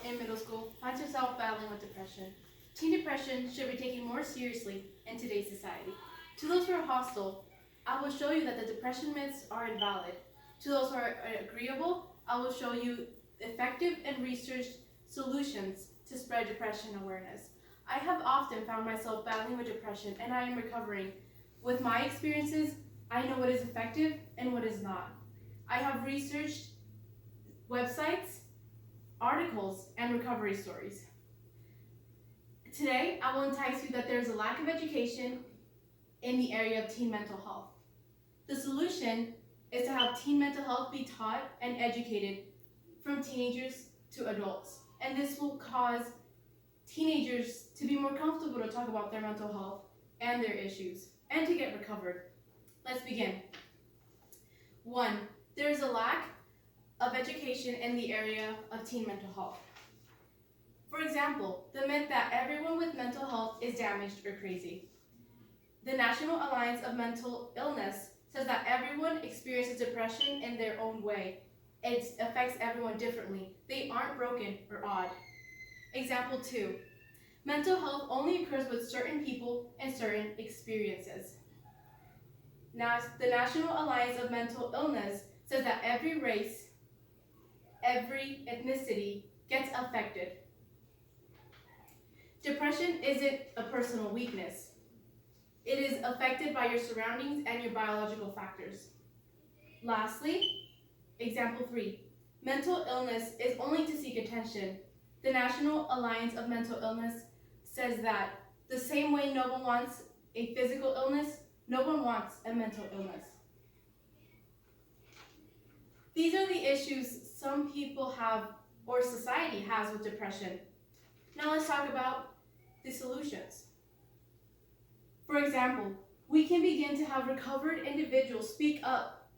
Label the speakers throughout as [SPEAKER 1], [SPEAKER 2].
[SPEAKER 1] in middle school finds herself battling with depression. Teen depression should be taken more seriously in today's society. To those who are hostile, I will show you that the depression myths are invalid. To those who are agreeable, I will show you effective and researched solutions to spread depression awareness. I have often found myself battling with depression and I am recovering. With my experiences, I know what is effective and what is not. I have researched websites, articles, and recovery stories. Today, I will entice you that there is a lack of education in the area of teen mental health. The solution is to have teen mental health be taught and educated from teenagers to adults. And this will cause teenagers to be more comfortable to talk about their mental health and their issues and to get recovered. Let's begin. 1. There is a lack of education in the area of teen mental health. For example, the myth that everyone with mental health is damaged or crazy. The National Alliance of Mental Illness says that everyone experiences depression in their own way. It affects everyone differently. They aren't broken or odd. Example 2. Mental health only occurs with certain people and certain experiences. Now, the National Alliance of Mental Illness says that every race, every ethnicity gets affected. Depression isn't a personal weakness. It is affected by your surroundings and your biological factors. Lastly, example 3. Mental illness is only to seek attention. The National Alliance of Mental Illness says that the same way no one wants a physical illness, no one wants a mental illness. These are the issues some people have or society has with depression. Now let's talk about the solutions. For example, we can begin to have recovered individuals speak up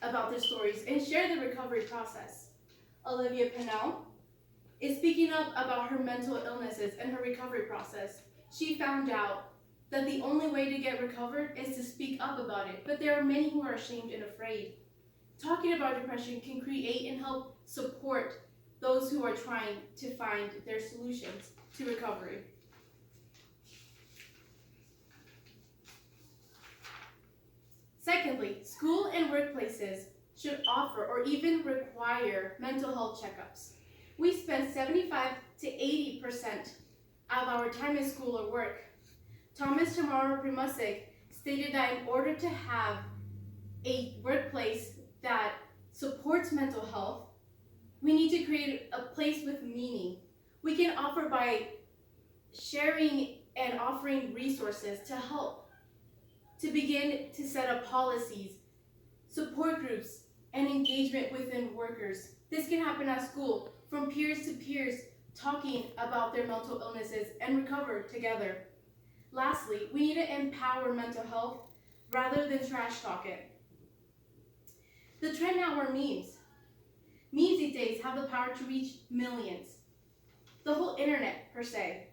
[SPEAKER 1] about their stories and share the recovery process. Olivia Pennell is speaking up about her mental illnesses and her recovery process. She found out that the only way to get recovered is to speak up about it, but there are many who are ashamed and afraid. Talking about depression can create and help support those who are trying to find their solutions to recovery. Secondly, school and workplaces should offer or even require mental health checkups. We spend 75 to 80% of our time in school or work. Thomas Tamaro Primusik stated that in order to have a workplace that supports mental health, we need to create a place with meaning. We can offer by sharing and offering resources to help, to begin to set up policies, support groups, and engagement within workers. This can happen at school, from peers to peers, talking about their mental illnesses and recover together. Lastly, we need to empower mental health rather than trash talk it. The trend now are memes. Memes these days have the power to reach millions. The whole internet, per se.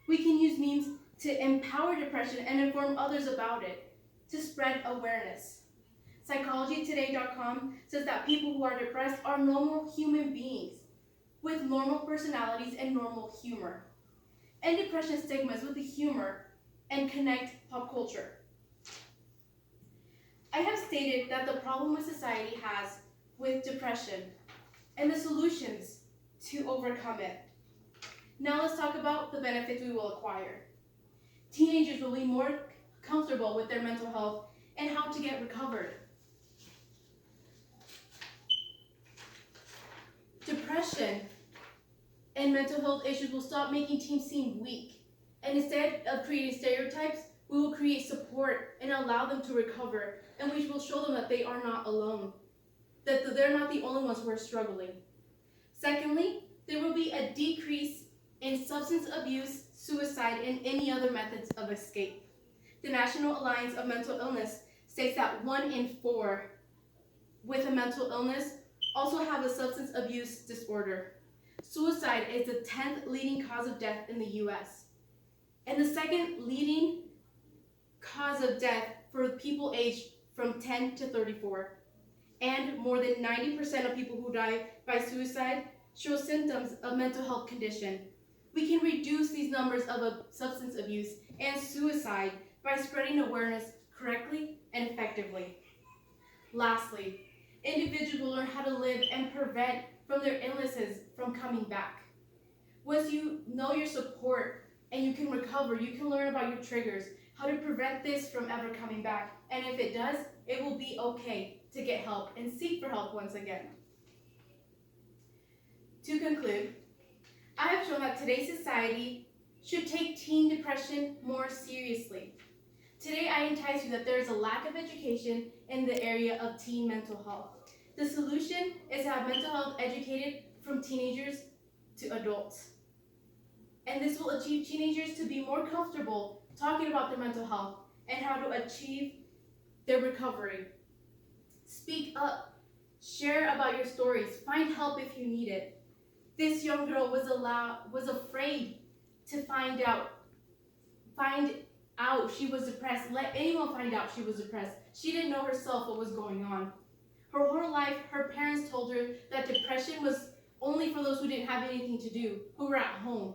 [SPEAKER 1] We can use memes to empower depression and inform others about it, to spread awareness. PsychologyToday.com says that people who are depressed are normal human beings with normal personalities and normal humor. End depression stigmas with the humor and connect pop culture. I have stated that the problem with society has with depression and the solutions to overcome it. Now let's talk about the benefits we will acquire. Teenagers will be more comfortable with their mental health and how to get recovered. Depression and mental health issues will stop making teens seem weak. And instead of creating stereotypes, we will create support and allow them to recover. And we will show them that they are not alone, that they're not the only ones who are struggling. Secondly, there will be a decrease in substance abuse, suicide, and any other methods of escape. The National Alliance of Mental Illness states that 1 in 4 with a mental illness also have a substance abuse disorder. Suicide is the 10th leading cause of death in the US, and the second leading cause of death for people aged from 10 to 34. And more than 90% of people who die by suicide show symptoms of mental health condition. We can reduce these numbers of substance abuse and suicide by spreading awareness correctly and effectively. Lastly, individuals will learn how to live and prevent from their illnesses from coming back. Once you know your support and you can recover, you can learn about your triggers, how to prevent this from ever coming back. And if it does, it will be okay to get help and seek for help once again. To conclude, I have shown that today's society should take teen depression more seriously. Today, I entice you that there is a lack of education in the area of teen mental health. The solution is to have mental health educated from teenagers to adults. And this will achieve teenagers to be more comfortable talking about their mental health and how to achieve their recovery. Speak up, share about your stories, find help if you need it. This young girl was afraid to find out she was depressed. Let anyone find out she was depressed. She didn't know herself what was going on. Her whole life, her parents told her that depression was only for those who didn't have anything to do, who were at home.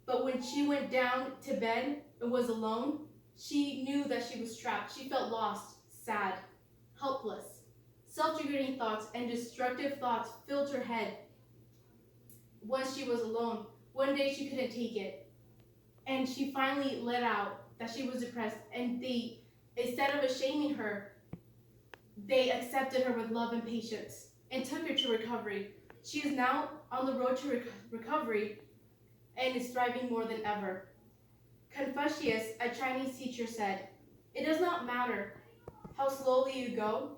[SPEAKER 1] But when she went down to bed and was alone, she knew that she was trapped. She felt lost, sad, helpless. Self-degrading thoughts and destructive thoughts filled her head once she was alone. One day she couldn't take it, and she finally let out that she was depressed, and they, instead of shaming her, they accepted her with love and patience and took her to recovery. She is now on the road to recovery and is thriving more than ever. Confucius, a Chinese teacher, said, "It does not matter how slowly you go,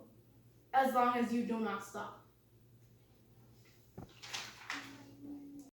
[SPEAKER 1] as long as you do not stop."